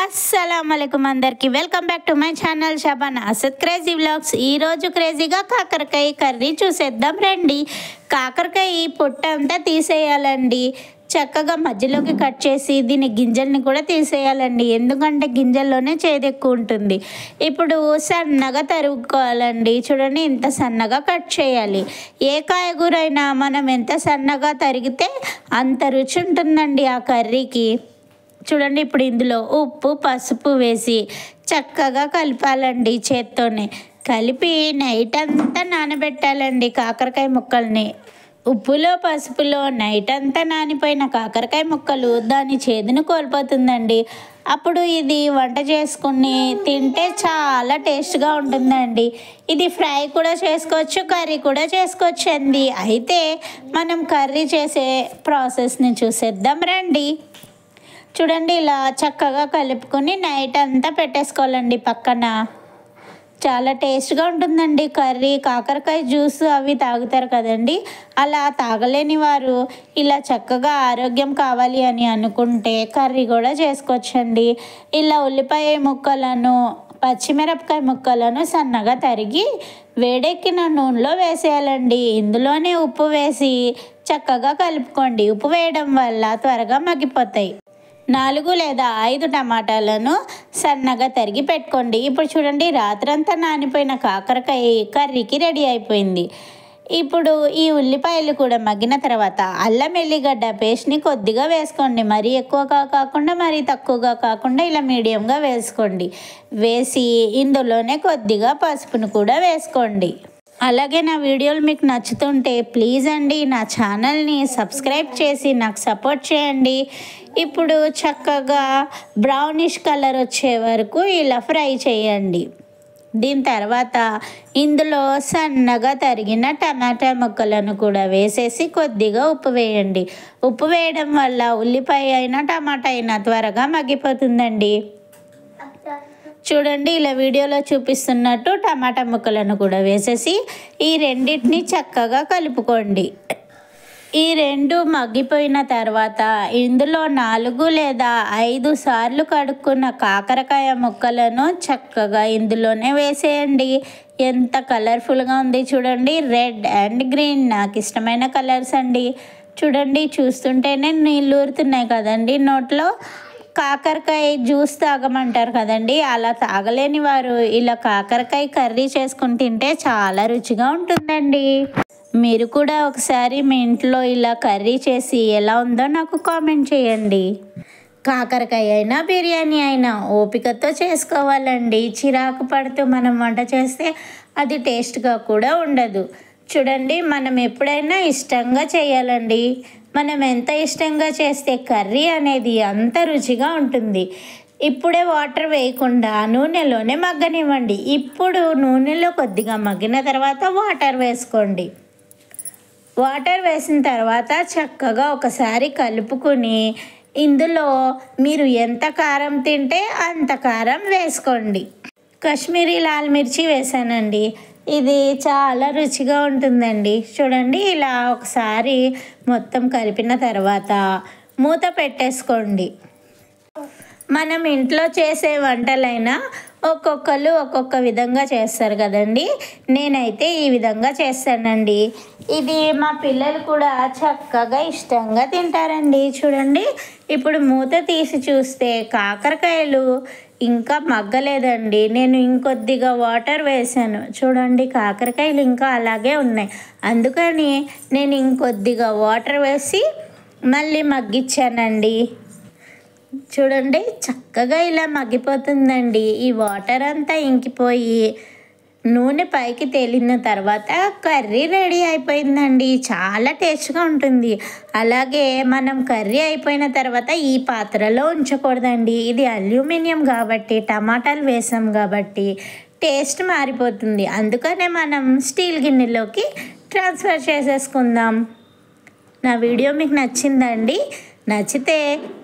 అస్సలాముఅలైకుం అందరికి welcome back to my channel Shabana Asad crazy vlogs. ఈరోజు క్రేజీగా కాకరకాయ కర్రీ చూసేద్దాం రండి. కాకరకాయ పొట్ట అంతా తీసేయాలండి. చక్కగా మధ్యలోకి కట్ చేసి దీని గింజల్ని కూడా తీసేయాలండి, ఎందుకంటే గింజల్లోనే చేదు ఎక్కువ ఉంటుంది. ఇప్పుడు సన్నగా తరుగుకోవాలండి. చూడండి, ఇంత సన్నగా కట్ చేయాలి. ఏ కాయగూరైనా మనం ఎంత సన్నగా తరిగితే అంత రుచి ఉంటుందండి ఆ కర్రీకి. చూడండి, ఇప్పుడు ఇందులో ఉప్పు పసుపు వేసి చక్కగా కలపాలండి. చేత్తోనే కలిపి నైట్ అంతా నానబెట్టాలండి కాకరకాయ ముక్కల్ని. ఉప్పులో పసుపులో నైట్ అంతా నానిపోయిన కాకరకాయ ముక్కలు దాని చేదును కోల్పోతుందండి. అప్పుడు ఇది వంట చేసుకుని తింటే చాలా టేస్ట్గా ఉంటుందండి. ఇది ఫ్రై కూడా చేసుకోవచ్చు, కర్రీ కూడా చేసుకోవచ్చు అండి. అయితే మనం కర్రీ చేసే ప్రాసెస్ని చూసేద్దాం రండి. చూడండి, ఇలా చక్కగా కలుపుకొని నైట్ అంతా పెట్టేసుకోవాలండి పక్కన. చాలా టేస్ట్గా ఉంటుందండి కర్రీ. కాకరకాయ జ్యూస్ అవి తాగుతారు కదండి, అలా తాగలేని వారు ఇలా చక్కగా ఆరోగ్యం కావాలి అని అనుకుంటే కర్రీ కూడా చేసుకోవచ్చండి. ఇలా ఉల్లిపాయ ముక్కలను పచ్చిమిరపకాయ ముక్కలను సన్నగా తరిగి వేడెక్కిన నూనెలో వేసేయాలండి. ఇందులోనే ఉప్పు వేసి చక్కగా కలుపుకోండి. ఉప్పు వేయడం వల్ల త్వరగా మగ్గిపోతాయి. 4 లేదా 5 టమాటాలను సన్నగా తరిగి పెట్టుకోండి. ఇప్పుడు చూడండి, రాత్రంతా నానిపోయిన కాకరకాయ కర్రీకి రెడీ అయిపోయింది. ఇప్పుడు ఈ ఉల్లిపాయలు కూడా మగ్గిన తర్వాత అల్లం ఎల్లిగడ్డ పేస్ట్ని కొద్దిగా వేసుకోండి. మరీ ఎక్కువగా కాకుండా మరీ తక్కువగా కాకుండా ఇలా మీడియంగా వేసుకోండి. వేసి ఇందులోనే కొద్దిగా పసుపును కూడా వేసుకోండి. అలాగే నా వీడియోలు మీకు నచ్చుతుంటే ప్లీజ్ అండి నా ఛానల్ని సబ్స్క్రైబ్ చేసి నాకు సపోర్ట్ చేయండి. ఇప్పుడు చక్కగా బ్రౌనిష్ కలర్ వచ్చే వరకు ఇలా ఫ్రై చేయండి. దీని తర్వాత ఇందులో సన్నగా తరిగిన టమాటా ముక్కలను కూడా వేసేసి కొద్దిగా ఉప్పు వేయండి. ఉప్పు వేయడం వల్ల ఉల్లిపాయ అయినా టమాటా అయినా త్వరగా మగ్గిపోతుందండి. చూడండి, ఇలా వీడియోలో చూపిస్తున్నట్టు టమాటా ముక్కలను కూడా వేసేసి ఈ రెండింటిని చక్కగా కలుపుకోండి. ఈ రెండు మగ్గిపోయిన తర్వాత ఇందులో 4 లేదా 5 సార్లు కడుక్కున్న కాకరకాయ ముక్కలను చక్కగా ఇందులోనే వేసేయండి. ఎంత కలర్ఫుల్గా ఉంది చూడండి. రెడ్ అండ్ గ్రీన్ నాకు ఇష్టమైన కలర్స్ అండి. చూడండి, చూస్తుంటేనే నీళ్ళు ఊరుతున్నాయి కదండి నోట్లో. కాకరకాయ జ్యూస్ తాగమంటారు కదండి, అలా తాగలేని వారు ఇలా కాకరకాయ కర్రీ చేసుకుని తింటే చాలా రుచిగా ఉంటుందండి. మీరు కూడా ఒకసారి మీ ఇంట్లో ఇలా కర్రీ చేసి ఎలా ఉందో నాకు కామెంట్ చేయండి. కాకరకాయ అయినా బిర్యానీ అయినా ఓపికతో చేసుకోవాలండి. చిరాకు పడుతూ మనం వంట చేస్తే అది టేస్ట్గా కూడా ఉండదు. చూడండి, మనం ఎప్పుడైనా ఇష్టంగా చేయాలండి. మనం ఎంత ఇష్టంగా చేస్తే కర్రీ అనేది అంత రుచిగా ఉంటుంది. ఇప్పుడే వాటర్ వేయకుండా నూనెలోనే మగ్గనివ్వండి. ఇప్పుడు నూనెలో కొద్దిగా మగ్గిన తర్వాత వాటర్ వేసుకోండి. వాటర్ వేసిన తర్వాత చక్కగా ఒకసారి కలుపుకొని ఇందులో మీరు ఎంత కారం తింటే అంత కారం వేసుకోండి. కాశ్మీరీ లాల్ మిర్చి వేసానండి. ఇది చాలా రుచిగా ఉంటుందండి. చూడండి, ఇలా ఒకసారి మొత్తం కలిపిన తర్వాత మూత పెట్టేసుకోండి. మనం ఇంట్లో చేసే వంటలైనా ఒక్కొక్కరు ఒక్కొక్క విధంగా చేస్తారు కదండి. నేనైతే ఈ విధంగా చేస్తానండి. ఇది మా పిల్లలు కూడా చక్కగా ఇష్టంగా తింటారండి. చూడండి, ఇప్పుడు మూత తీసి చూస్తే కాకరకాయలు ఇంకా మగ్గలేదండి. నేను ఇంకొద్దిగా వాటర్ వేసాను. చూడండి, కాకరకాయలు ఇంకా అలాగే ఉన్నాయి. అందుకని నేను ఇంకొద్దిగా వాటర్ వేసి మళ్ళీ మగ్గించానండి. చూడండి, చక్కగా ఇలా మగ్గిపోతుందండి. ఈ వాటర్ అంతా ఇంకిపోయి నూనె పైకి తేలిన తర్వాత కర్రీ రెడీ అయిపోయిందండి. చాలా టేస్ట్గా ఉంటుంది. అలాగే మనం కర్రీ అయిపోయిన తర్వాత ఈ పాత్రలో ఉంచకూడదండి. ఇది అల్యూమినియం కాబట్టి, టమాటాలు వేసాం కాబట్టి టేస్ట్ మారిపోతుంది. అందుకనే మనం స్టీల్ గిన్నెలోకి ట్రాన్స్ఫర్ చేసేసుకుందాం. నా వీడియో మీకు నచ్చిందండి? నచ్చితే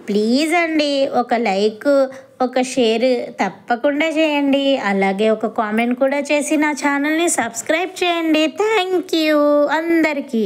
ప్లీజ్ అండి ఒక లైక్, ఒక షేర్ తప్పకుండా చేయండి. అలాగే ఒక కామెంట్ కూడా చేసి నా ఛానల్ని సబ్స్క్రైబ్ చేయండి. థ్యాంక్ యూ అందరికీ.